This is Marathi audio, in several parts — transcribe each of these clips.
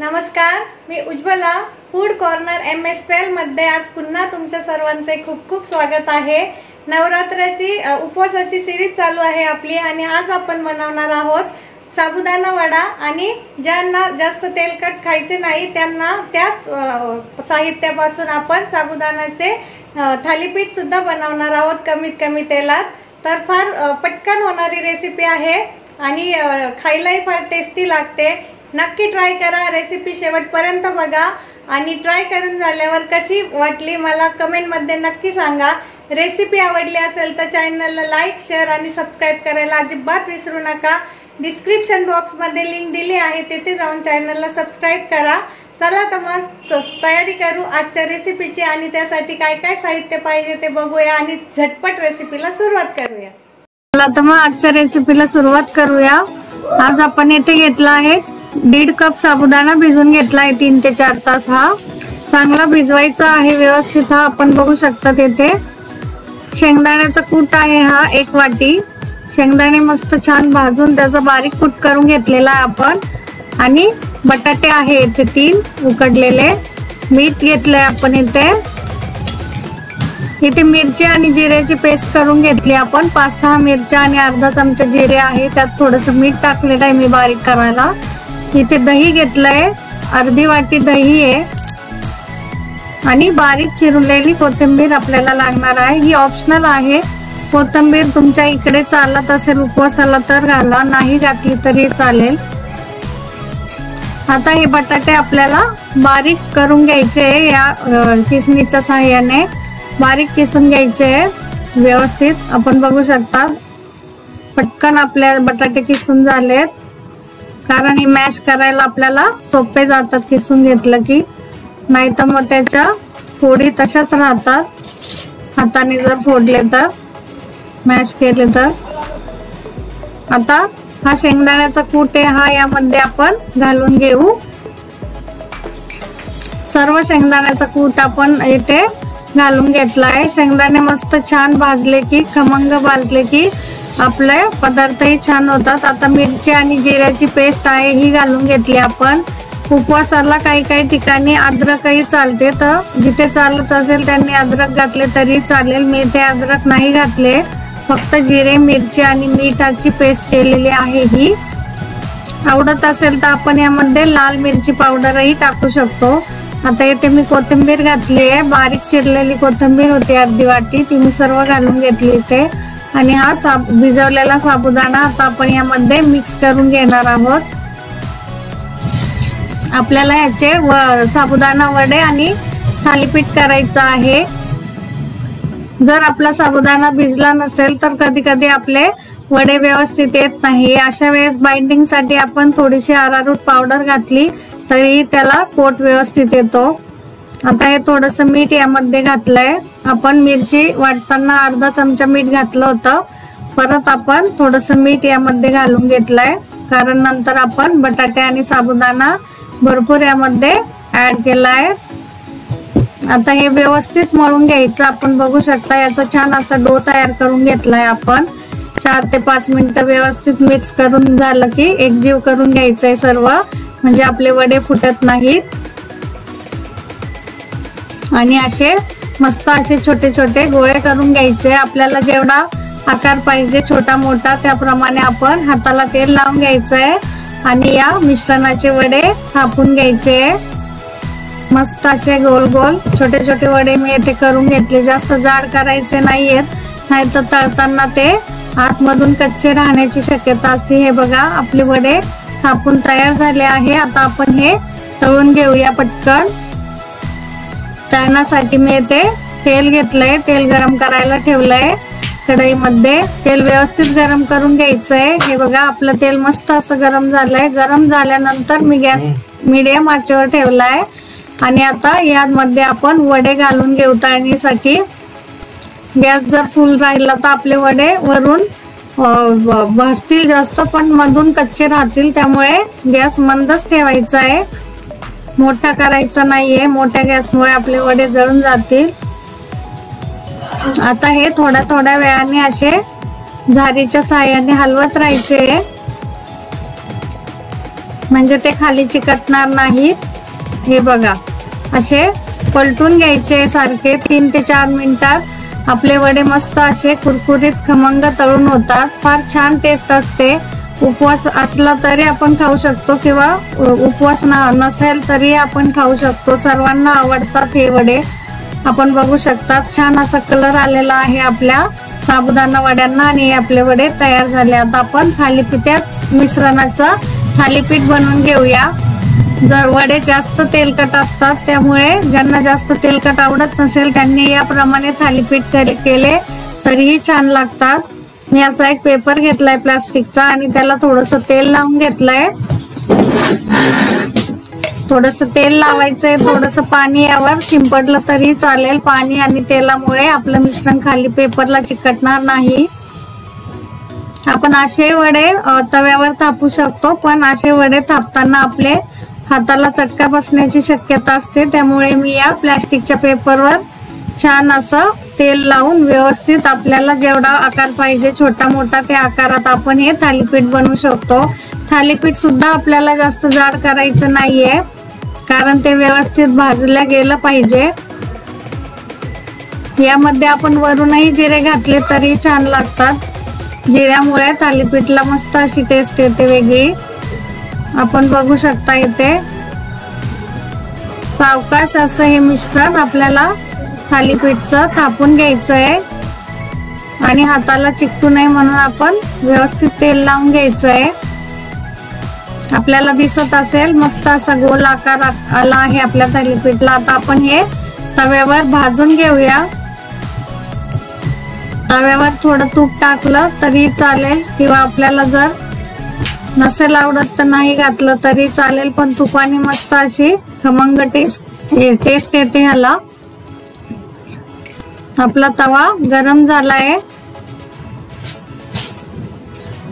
नमस्कार, मी उज्ज्वला फूड कॉर्नर MS12 मध्ये आज पुन्हा तुमच्या सर्वांचे खूप खूप स्वागत आहे। नवरात्राची उपवासाची सीरीज चालू आहे आपली आणि आज आपण बनवणार आहोत साबुदाणा वडा। आणि ज्यांना जास्त तेलकट खायचे नाही त्यांना त्याच साहित्यापासून आपण साबुदाण्याचे थालीपीठ सुद्धा बनवणार आहोत कमीत कमी तेलात। तर फार पटकन होणारी रेसिपी आहे आणि खायलाही फार टेस्टी लागते। नक्की ट्राय करा, रेसिपी शेवटपर्यंत बघा आणि ट्राय करून झाल्यावर कशी वाटली मला कमेंट मध्ये नक्की सांगा। रेसिपी आवडली असेल तर चॅनलला लाईक, शेअर आणि सबस्क्राइब करायला अजिबात विसरू नका। डिस्क्रिप्शन बॉक्स मध्ये लिंक दिली आहे, तिथे जाऊन चॅनलला सबस्क्राइब करा। चला तर मग तयारी करू आजच्या रेसिपीची आणि त्यासाठी काय काय साहित्य पाहिजे ते बघूया आणि झटपट रेसिपीला सुरुवात करूया। चला तर मग आजच्या रेसिपीला सुरुवात करूया। आज आपण येथे घेतला आहे 1.5 कप साबुदाणा भिजवून घेतला आहे 3 ते 4 तास। हा चांगला भिजवायचा आहे व्यवस्थित। हा आपण बघू शकता तिथे शेंगदाण्याचा कूट आहे हा 1 वाटी। शेंगदाणे मस्त छान भाजून त्याचा बारीक कूट करून घेतलेला आहे आपण। आणि बटाटे आहे इथे 3 उकडलेले। मीठ घेतलंय आपण इथे मिरची आणि जिऱ्याची पेस्ट करून घेतली आपण। 5-6 मिरच्या आणि अर्धा चमचा जिरे आहे, त्यात थोडंसं मीठ टाकलेलं आहे मी बारीक करायला। इथे दही घेतलंय, अर्धी वाटी दही आहे आणि बारीक चिरलेली कोथिंबीर आपल्याला लागणार आहे। ही ऑप्शनल आहे, कोथिंबीर तुमच्या इकडे चालत असेल उपवासाला तर घाला, नाही घातली तरी चालेल। आता हे बटाटे आपल्याला बारीक करून घ्यायचे या किसणीच्या सहाय्याने, बारीक किसून घ्यायचे व्यवस्थित। आपण बघू शकता पटकन आपल्या बटाटे किसून झालेत, कारण हे मॅश करायला आपल्याला सोपे जातात किसून घेतलं की, नाही तर मग त्याच्या फोडी तशाच राहतात हाताने जर फोडले तर, मॅश केले तर। आता हा शेंगदाण्याचा कूट आहे हा यामध्ये आपण घालून घेऊ। सर्व शेंगदाण्याचा कूट आपण इथे घालून घेतलाय। शेंगदाणे मस्त छान भाजले की, खमंग भाजले की आपले पदार्थही छान होतात। आता मिरची आणि जिऱ्याची पेस्ट आहे ही घालून घेतली आपण। उपवासाला काही काही ठिकाणी अद्रकही चालते, तर जिथे चालत असेल त्यांनी अद्रक घातले तरी चालेल। मी ते अद्रक नाही घातले, फक्त जिरे, मिरची आणि मीठाची पेस्ट केलेली आहे ही। आवडत असेल तर आपण यामध्ये लाल मिरची पावडरही टाकू शकतो। आता इथे मी कोथिंबीर घातली आहे, बारीक चिरलेली कोथिंबीर होती अर्धी वाटी, ती मी सर्व घालून घेतली इथे। आणि हा भिजवलेला साबुदाणा आता आपण यामध्ये मिक्स करून घेणार आहोत। आपल्याला याचे साबुदाणा वडे आणि थालीपीठ करायचं आहे। जर आपला साबुदाणा भिजला नसेल तर कधी कधी आपले वडे व्यवस्थित येत नाही, अशा वेळेस बाइंडिंग साठी आपण थोडीशी अरारूट पावडर घातली तरी त्याला कोट व्यवस्थित येतो। आता हे थोडंसं मीठ यामध्ये घातलंय आपण, मिरची वाटताना अर्धा चमचा मीठ घातलं होतं, परत आपण थोडंसं मीठ यामध्ये घालून घेतलंय, कारण नंतर आपण बटाटे आणि साबुदाणा भरपूर यामध्ये ऍड केलाय। आता हे व्यवस्थित मळून घ्यायचं। आपण बघू शकता याचा छान असा डो तयार करून घेतलाय आपण। 4 ते 5 मिनिटं व्यवस्थित मिक्स करून झालं की एकजीव करून घ्यायचंय सर्व, म्हणजे आपले वडे फुटत नाहीत। आणि असे मस्त असे छोटे छोटे गोळे करून घ्यायचे। आपल्याला जेवढा आकार पाहिजे छोटा मोठा त्याप्रमाणे आपण हाताला तेल लावून घ्यायचंय आणि या मिश्रणाचे वडे थापून घ्यायचे। मस्त असे गोल गोल छोटे छोटे वडे मी इथे करून घेतले। जास्त जाड करायचे नाहीयेत, नाहीतर तळताना ते आतमधून कच्चे राहण्याची शक्यता असते। हे बघा आपले वडे थापून तयार झाले आहे। आता आपण हे तळून घेऊया पटकन। तळण्यासाठी मी इथे तेल घेतलंय, तेल गरम करायला ठेवलंय कढईमध्ये। तेल व्यवस्थित गरम करून घ्यायचंय। हे बघा आपलं तेल मस्त असं गरम झालंय। गरम झाल्यानंतर मी गॅस मीडियम आचेवर ठेवलाय आणि आता यामध्ये आपण वडे घालून घेऊ तळणीसाठी। गॅस जर फुल राहिला तर आपले वडे वरून भाजतील जास्त, पण मधून कच्चे राहतील, त्यामुळे गॅस मंदच ठेवायचा आहे, मोठा करायचा नाहीये। मोठ्या गॅसमुळे आपले वडे जळून जातील। आता हे थोड्या थोड्या वेळाने असे झारीच्या साहाय्याने हलवत राहायचे। म्हणजे ते खाली चिकटणार नाहीत। हे बघा, असे पलटून घ्यायचे सारखे 3 ते 4 मिनिटात आपले वडे मस्त असे कुरकुरीत खमंग तळून होतात। फार छान टेस्ट असते। उपवास असला तरी आपण खाऊ शकतो किंवा उपवास नसेल तरी आपण खाऊ शकतो। सर्वांना आवडतात हे वडे। आपण बघू शकता छान असा कलर आलेला आहे आपल्या साबुदाणा वड्यांना आणि आपले वडे तयार झाले। आता आपण थालीपीठाच मिश्रणाचं थालीपीठ बनवून घेऊया। जर वडे जास्त तेलकट असतात, त्यामुळे ज्यांना जास्त तेलकट आवडत नसेल त्यांनी याप्रमाणे थालीपीठ केले तरीही छान लागतात। मी असा एक पेपर घेतलाय प्लास्टिकचा आणि त्याला थोडंसं तेल लावून घेतलंय। थोडंसं तेल लावायचंय, थोडंसं पाणी यावर शिंपडलं तरी चालेल। पाणी आणि तेलामुळे आपलं मिश्रण खाली पेपरला चिकटणार नाही। आपण असे वडे तव्यावर थापू शकतो, पण असे वडे थापताना आपले हाताला चटका बसण्याची शक्यता असते। त्यामुळे मी या प्लास्टिकच्या पेपरवर छान असं तेल लावून व्यवस्थित आपल्याला जेवढा आकार पाहिजे छोटा मोठा त्या आकारात आपण हे थालीपीठ बनवू शकतो। थालीपीठ सुद्धा आपल्याला जास्त जाड करायचं नाहीये, कारण ते व्यवस्थित भाजलं गेलं पाहिजे। यामध्ये आपण वरूनही जिरे घातले तरी छान लागतात। जिऱ्यामुळे थालीपीठला मस्त अशी टेस्ट येते वेगळी। आपण बघू शकता इथे सावकाश असं हे मिश्रण आपल्याला थालीपीठचं थापून घ्यायचं आहे आणि हाताला चिकटू नये म्हणून आपण व्यवस्थित तेल लावून घ्यायचं आहे। आपल्याला दिसत असेल मस्त असा गोल आकार आला आहे आपल्या थालीपीठला। आता आपण हे तव्यावर भाजून घेऊया। तव्यावर थोडं तूप टाकलं तरी चालेल किंवा आपल्याला जर नसेल आवडत तर नाही घातलं तरी चालेल, पण तुपाने मस्त अशी खमंग टेस्ट येते ह्याला। आपला तवा गरम झालाय,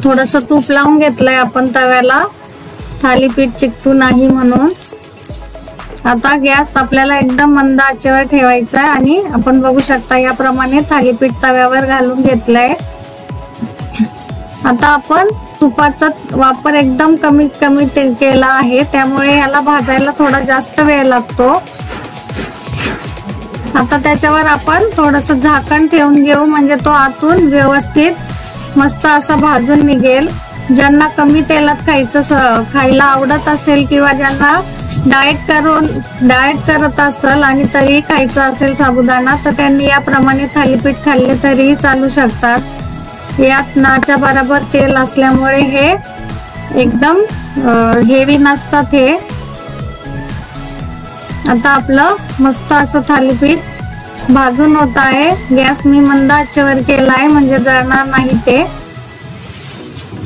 थोडंसं तूप लावून घेतलंय आपण तव्याला थालीपीठ चिकटू नाही म्हणून। आता गॅस आपल्याला एकदम मंद आचेवर ठेवायचा आहे आणि आपण बघू शकता याप्रमाणे थालीपीठ तव्यावर घालून घेतलंय। आता आपण तुपाचा वापर एकदम कमी केला आहे, त्यामुळे याला भाजायला थोडा जास्त वेळ लागतो। आता त्याच्यावर आपण थोडंसं झाकण ठेवून घेऊ, म्हणजे तो आतून व्यवस्थित मस्त असा भाजून निघेल। ज्यांना कमी तेलात खायला आवडत असेल किंवा ज्यांना डाएट करत असेल आणि तरी खायचं असेल साबुदाणा, तर त्यांनी याप्रमाणे थालीपीठ खाल्ले तरीही चालू शकतात। यात नाच्या बरोबर तेल असल्यामुळे हे एकदम हेवी नसतात हे। आता आपलं मस्त असं थालीपीठ भाजून होत आहे। गॅस मी मंद आचेवर केलाय म्हणजे जळणार नाही ते।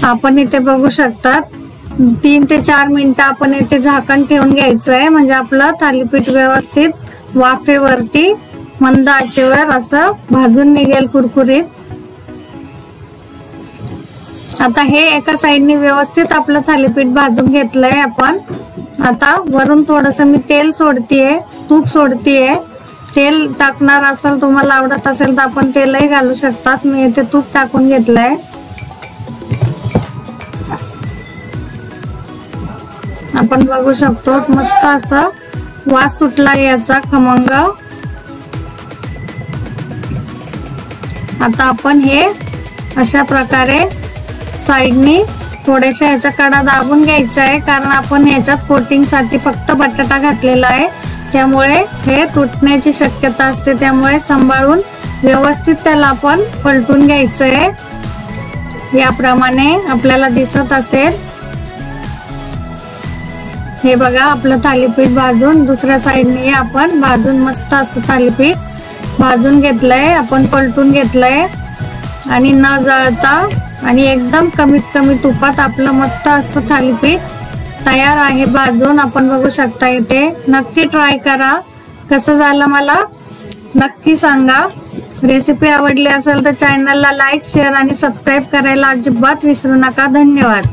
आपण इथे बघू शकता 3 ते 4 मिनिटं आपण इथे झाकण ठेवून घ्यायचं आहे, म्हणजे आपलं थालीपीठ व्यवस्थित वाफेवरती मंद आचेवर असं भाजून निघेल कुरकुरीत। आता हे एका साइडने व्यवस्थित आपलं थालीपीठ भाजून घेतलंय आपण। आता वरून थोडंसं मी तेल सोडतीये, तूप सोडतीये। तेल टाकणार असेल, तुम्हाला आवडत असेल तर आपण तेलही घालू शकतात। मी इथे तूप टाकून घेतलंय। आपण बघू शकतो मस्त असा वास सुटला याचा खमंग। आता आपण हे अशा प्रकारे साइडनी थोडेसे ह्याच्या कडा दाबून घ्यायच्या आहे, कारण आपण ह्याच्यात कोटिंग साठी फक्त बटाटा घातलेला आहे, त्यामुळे हे तुटण्याची शक्यता असते। त्यामुळे सांभाळून व्यवस्थित त्याला आपण पलटून घ्यायचं आहे। याप्रमाणे आपल्याला दिसत असेल। हे बघा आपलं थालीपीठ भाजून दुसऱ्या साइडने आपण भाजून मस्त असं थालीपीठ भाजून घेतलंय, आपण पलटून घेतलंय आणि न जळता आणि एकदम कमी तुपात आपलं मस्त असं थालीपीठ तयार आहे भाजून। आपण बघू शकता इथे। नक्की ट्राय करा, कसं झालं मला नक्की सांगा। रेसिपी आवडली असेल तर चॅनलला लाईक, शेअर आणि सबस्क्राईब करायला अजिबात विसरू नका। धन्यवाद।